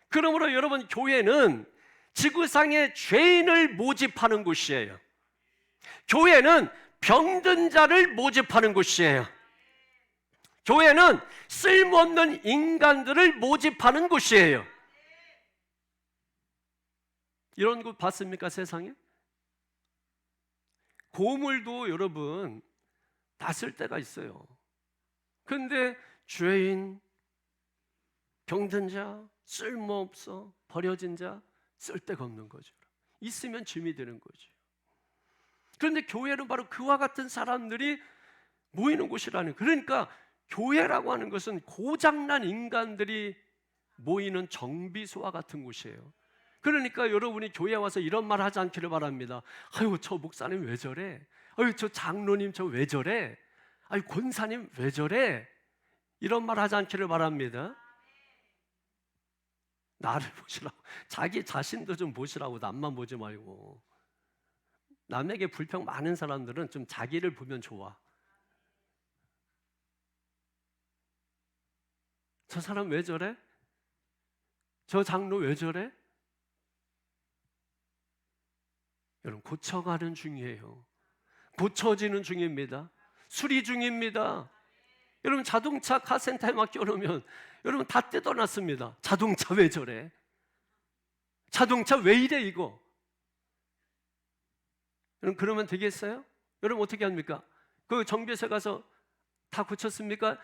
그러므로 여러분, 교회는 지구상의 죄인을 모집하는 곳이에요. 교회는 병든 자를 모집하는 곳이에요. 교회는 쓸모없는 인간들을 모집하는 곳이에요. 이런 곳 봤습니까, 세상에? 고물도 여러분 다 쓸 때가 있어요. 근데 죄인, 병든 자, 쓸모없어, 버려진 자 쓸 데가 없는 거죠. 있으면 짐이 되는 거죠. 그런데 교회는 바로 그와 같은 사람들이 모이는 곳이라는, 그러니까 교회라고 하는 것은 고장난 인간들이 모이는 정비소와 같은 곳이에요. 그러니까 여러분이 교회에 와서 이런 말 하지 않기를 바랍니다. 아유, 저 목사님 왜 저래? 아유, 저 장로님 저 왜 저래? 아유, 권사님 왜 저래? 이런 말 하지 않기를 바랍니다. 나를 보시라고, 자기 자신도 좀 보시라고, 남만 보지 말고. 남에게 불평 많은 사람들은 좀 자기를 보면 좋아. 저 사람 왜 저래? 저 장로 왜 저래? 여러분, 고쳐가는 중이에요. 고쳐지는 중입니다. 수리 중입니다. 여러분, 자동차 카센터에 맡겨놓으면 여러분 다 뜯어놨습니다. 자동차 왜 저래? 자동차 왜 이래 이거? 여러분, 그러면 되겠어요? 여러분 어떻게 합니까? 그 정비소에 가서 다 고쳤습니까?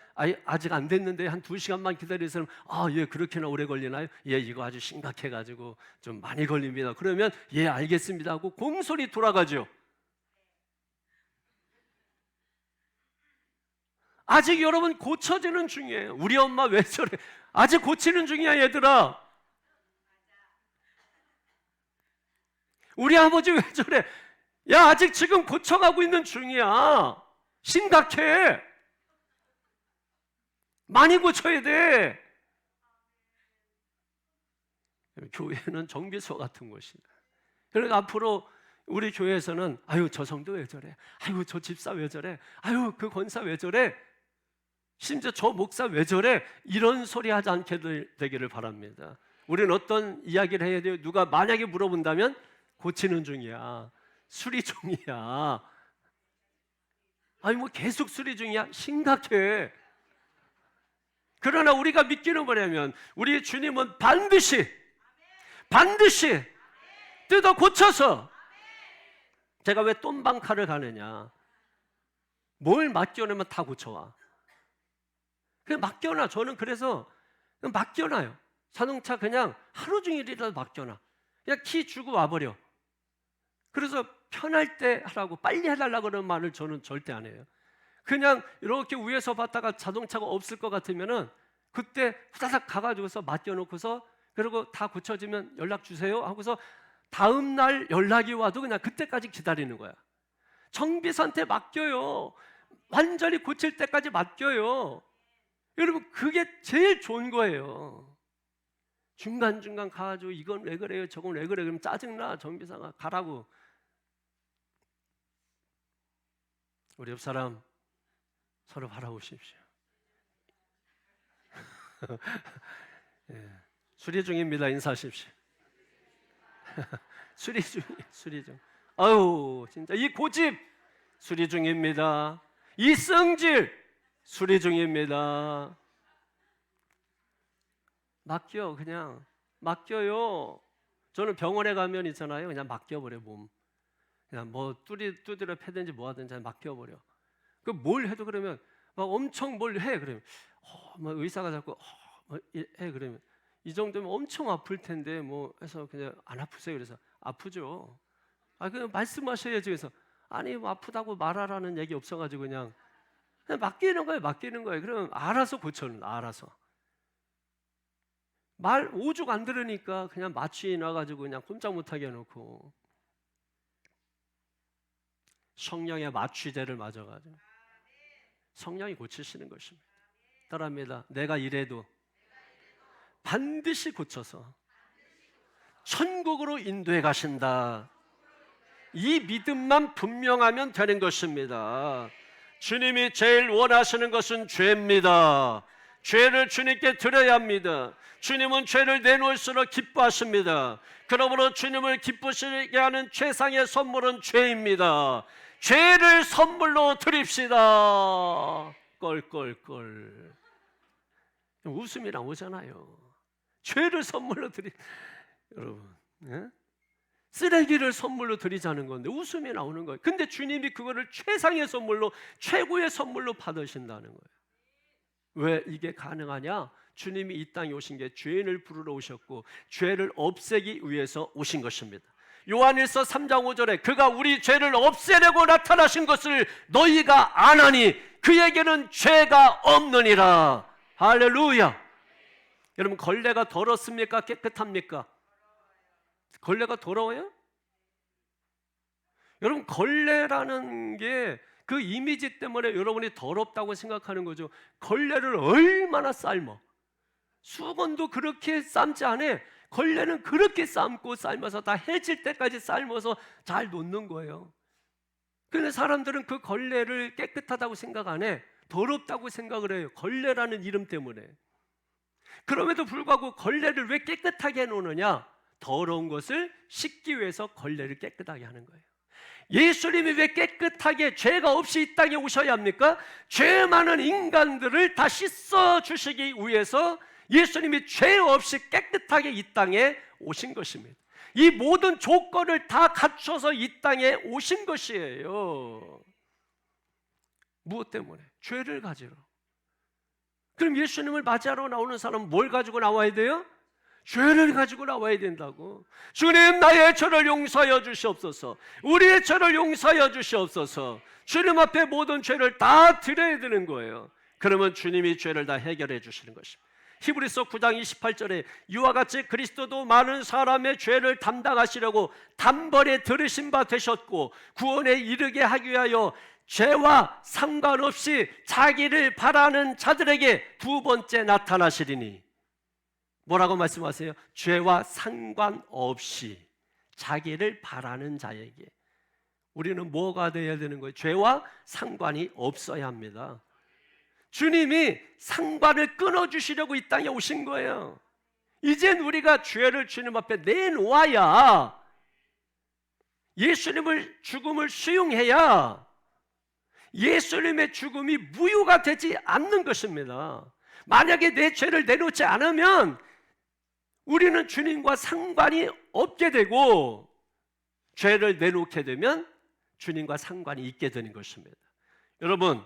아직 안 됐는데 한 2시간만 기다리세요. 예, 그렇게나 오래 걸리나요? 예, 이거 아주 심각해가지고 좀 많이 걸립니다. 그러면 예, 알겠습니다 하고 공소리 돌아가죠. 아직 여러분 고쳐지는 중이에요. 우리 엄마 왜 저래? 아직 고치는 중이야, 얘들아. 우리 아버지 왜 저래? 야, 아직 지금 고쳐가고 있는 중이야. 심각해. 많이 고쳐야 돼. 교회는 정비소 같은 곳이다. 그러니까 앞으로 우리 교회에서는 아유, 저 성도 왜 저래? 아유, 저 집사 왜 저래? 아유, 그 권사 왜 저래? 심지어 저 목사 왜 저래? 이런 소리 하지 않게 되기를 바랍니다. 우리는 어떤 이야기를 해야 돼요? 누가 만약에 물어본다면 고치는 중이야, 수리 중이야. 아니 뭐 계속 수리 중이야? 심각해. 그러나 우리가 믿기는 뭐냐면 우리 주님은 반드시 뜯어 고쳐서, 제가 왜 똠방카를 가느냐, 뭘 맡겨놓으면 다 고쳐와. 그냥 맡겨놔. 저는 그래서 그냥 맡겨놔요. 자동차 그냥 하루 종일이라도 맡겨놔. 그냥 키 주고 와버려. 그래서 편할 때 하라고, 빨리 해달라고 그러는 말을 저는 절대 안 해요. 그냥 이렇게 위에서 봤다가 자동차가 없을 것 같으면은 그때 후다닥 가가지고서 맡겨놓고서, 그리고 다 고쳐지면 연락 주세요 하고서 다음 날 연락이 와도 그냥 그때까지 기다리는 거야. 정비사한테 맡겨요. 완전히 고칠 때까지 맡겨요. 여러분, 그게 제일 좋은 거예요. 중간중간 가가지고 이건 왜 그래요, 저건 왜 그래요, 그러면 짜증나. 정비사가 가라고. 우리 옆 사람 서로 바라보십시오. 예, 수리 중입니다. 인사하십시오. 수리 중. 아유, 진짜 이 고집 수리 중입니다. 이 성질 수리 중입니다. 맡겨, 그냥 맡겨요. 저는 병원에 가면 있잖아요. 그냥 맡겨버려 몸. 그냥 뭐 두드려 패든지 뭐 하든지 맡겨버려. 그 뭘 해도 그러면 막 엄청 뭘 해 그러면 막 의사가 자꾸 해 그러면 이 정도면 엄청 아플 텐데 뭐 해서 그냥 안 아프세요? 그래서 아프죠. 그냥 말씀하셔야지. 그래서 아니 뭐 아프다고 말하라는 얘기 없어가지고 그냥 맡기는 거예요. 그럼 알아서 고쳐는 알아서. 말 오죽 안 들으니까 그냥 마취 나가지고 그냥 꼼짝 못하게 해놓고 성령의 마취제를 맞아가지고 성령이 고치시는 것입니다. 따라합니다. 내가 이래도 반드시 고쳐서 천국으로 인도해 가신다. 이 믿음만 분명하면 되는 것입니다. 주님이 제일 원하시는 것은 죄입니다. 죄를 주님께 드려야 합니다. 주님은 죄를 내놓을수록 기뻐하십니다. 그러므로 주님을 기쁘시게 하는 최상의 선물은 죄입니다. 죄를 선물로 드립시다. 껄껄껄. 웃음이 나오잖아요. 죄를 선물로 여러분, 예? 쓰레기를 선물로 드리자는 건데 웃음이 나오는 거예요. 근데 주님이 그거를 최상의 선물로, 최고의 선물로 받으신다는 거예요. 왜 이게 가능하냐? 주님이 이 땅에 오신 게 죄인을 부르러 오셨고 죄를 없애기 위해서 오신 것입니다. 요한일서 3장 5절에 그가 우리 죄를 없애려고 나타나신 것을 너희가 아나니 그에게는 죄가 없느니라. 할렐루야. 여러분, 걸레가 더럽습니까? 깨끗합니까? 걸레가 더러워요? 여러분, 걸레라는 게 그 이미지 때문에 여러분이 더럽다고 생각하는 거죠. 걸레를 얼마나 삶어? 수건도 그렇게 삶지 않아. 걸레는 그렇게 삶고 삶아서 다 해질 때까지 삶아서 잘 놓는 거예요. 그런데 사람들은 그 걸레를 깨끗하다고 생각 안 해. 더럽다고 생각을 해요. 걸레라는 이름 때문에. 그럼에도 불구하고 걸레를 왜 깨끗하게 해놓느냐? 더러운 것을 씻기 위해서 걸레를 깨끗하게 하는 거예요. 예수님이 왜 깨끗하게 죄가 없이 이 땅에 오셔야 합니까? 죄 많은 인간들을 다 씻어 주시기 위해서 예수님이 죄 없이 깨끗하게 이 땅에 오신 것입니다. 이 모든 조건을 다 갖춰서 이 땅에 오신 것이에요. 무엇 때문에? 죄를 가지러. 그럼 예수님을 맞이하러 나오는 사람은 뭘 가지고 나와야 돼요? 죄를 가지고 나와야 된다고. 주님, 나의 죄를 용서하여 주시옵소서. 우리의 죄를 용서하여 주시옵소서. 주님 앞에 모든 죄를 다 드려야 되는 거예요. 그러면 주님이 죄를 다 해결해 주시는 것입니다. 히브리서 9장 28절에 이와 같이 그리스도도 많은 사람의 죄를 담당하시려고 단번에 들으신 바 되셨고 구원에 이르게 하기 위하여 죄와 상관없이 자기를 바라는 자들에게 두 번째 나타나시리니. 뭐라고 말씀하세요? 죄와 상관없이 자기를 바라는 자에게. 우리는 뭐가 되어야 되는 거예요? 죄와 상관이 없어야 합니다. 주님이 상관을 끊어주시려고 이 땅에 오신 거예요. 이젠 우리가 죄를 주님 앞에 내놓아야, 예수님을 죽음을 수용해야 예수님의 죽음이 무효가 되지 않는 것입니다. 만약에 내 죄를 내놓지 않으면 우리는 주님과 상관이 없게 되고, 죄를 내놓게 되면 주님과 상관이 있게 되는 것입니다. 여러분,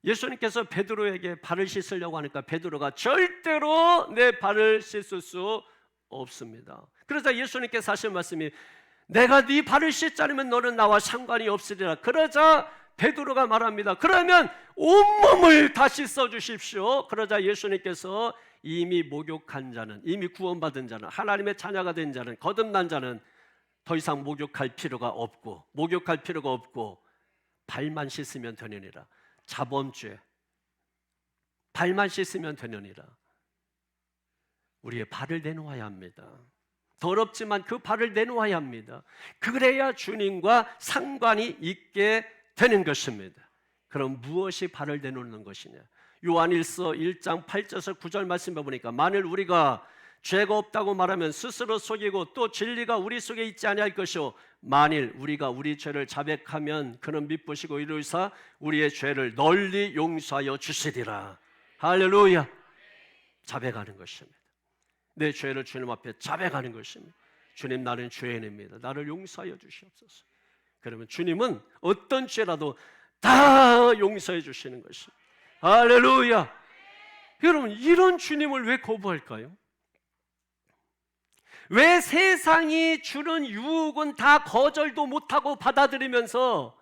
예수님께서 베드로에게 발을 씻으려고 하니까 베드로가 절대로 내 발을 씻을 수 없습니다. 그러자 예수님께서 하신 말씀이 내가 네 발을 씻지 않으면 너는 나와 상관이 없으리라. 그러자 베드로가 말합니다. 그러면 온몸을 다 씻어 주십시오. 그러자 예수님께서 이미 목욕한 자는, 이미 구원받은 자는, 하나님의 자녀가 된 자는, 거듭난 자는 더 이상 목욕할 필요가 없고 발만 씻으면 되느니라. 자범죄, 발만 씻으면 되느니라. 우리의 발을 내놓아야 합니다. 더럽지만 그 발을 내놓아야 합니다. 그래야 주님과 상관이 있게 되는 것입니다. 그럼 무엇이 발을 내놓는 것이냐? 요한일서 1장 8절에서 9절 말씀해 보니까 만일 우리가 죄가 없다고 말하면 스스로 속이고 또 진리가 우리 속에 있지 아니할 것이요 만일 우리가 우리 죄를 자백하면 그는 미쁘시고 이루사 우리의 죄를 널리 용서하여 주시리라. 할렐루야. 자백하는 것입니다. 내 죄를 주님 앞에 자백하는 것입니다. 주님, 나는 죄인입니다. 나를 용서하여 주시옵소서. 그러면 주님은 어떤 죄라도 다 용서해 주시는 것입니다. 할렐루야. 여러분, 이런 주님을 왜 거부할까요? 왜 세상이 주는 유혹은 다 거절도 못하고 받아들이면서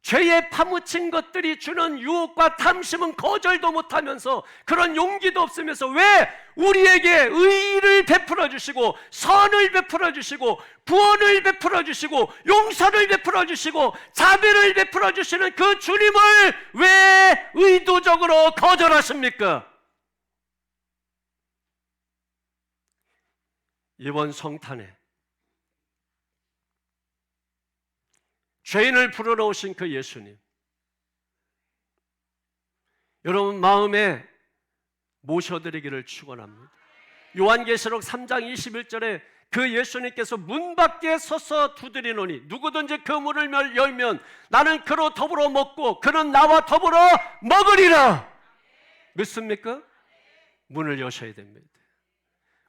죄에 파묻힌 것들이 주는 유혹과 탐심은 거절도 못하면서 그런 용기도 없으면서 왜 우리에게 의를 베풀어 주시고 선을 베풀어 주시고 구원을 베풀어 주시고 용서를 베풀어 주시고 자비를 베풀어 주시는 그 주님을 왜 의도적으로 거절하십니까? 이번 성탄에 죄인을 부르러 오신 그 예수님, 여러분 마음에 모셔드리기를 축원합니다. 요한계시록 3장 21절에 그 예수님께서 문 밖에 서서 두드리노니 누구든지 그 문을 열면 나는 그로 더불어 먹고 그는 나와 더불어 먹으리라. 믿습니까? 문을 여셔야 됩니다.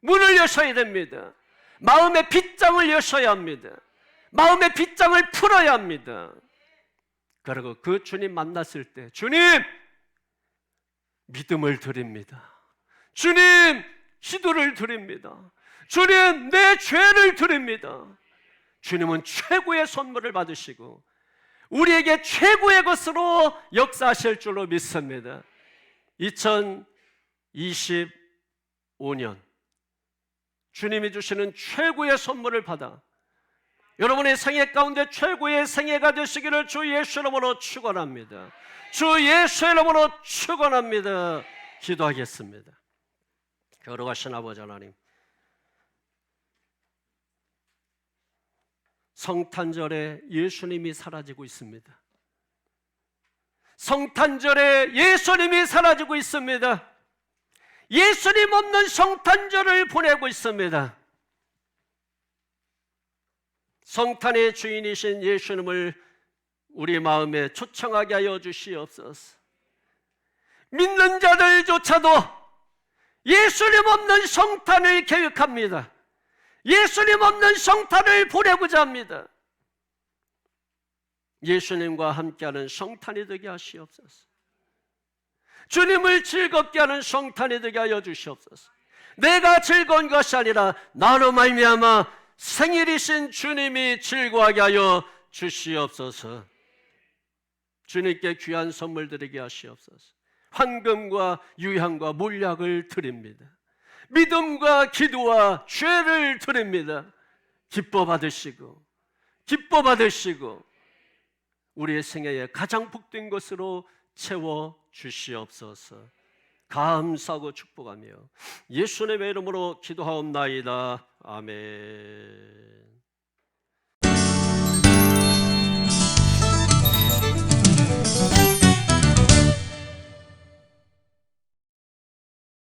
문을 여셔야 됩니다. 마음의 빗장을 여셔야 합니다. 마음의 빗장을 풀어야 합니다. 그리고 그 주님 만났을 때 주님, 믿음을 드립니다. 주님, 기도를 드립니다. 주님, 내 죄를 드립니다. 주님은 최고의 선물을 받으시고 우리에게 최고의 것으로 역사하실 줄로 믿습니다. 2025년 주님이 주시는 최고의 선물을 받아 여러분의 생애 가운데 최고의 생애가 되시기를 주 예수 이름으로 축원합니다. 주 예수 이름으로 축원합니다. 기도하겠습니다. 거룩하신 아버지 하나님, 성탄절에 예수님이 사라지고 있습니다. 성탄절에 예수님이 사라지고 있습니다. 예수님 없는 성탄절을 보내고 있습니다. 성탄의 주인이신 예수님을 우리 마음에 초청하게 하여 주시옵소서. 믿는 자들조차도 예수님 없는 성탄을 계획합니다. 예수님 없는 성탄을 보내고자 합니다. 예수님과 함께하는 성탄이 되게 하시옵소서. 주님을 즐겁게 하는 성탄이 되게 하여 주시옵소서. 내가 즐거운 것이 아니라 나로 말미암아 생일이신 주님이 즐거워하게 하여 주시옵소서. 주님께 귀한 선물 드리게 하시옵소서. 황금과 유향과 몰약을 드립니다. 믿음과 기도와 죄를 드립니다. 기뻐 받으시고 우리의 생애에 가장 복된 것으로 채워 주시옵소서. 감사하고 축복하며 예수님의 이름으로 기도하옵나이다. 아멘.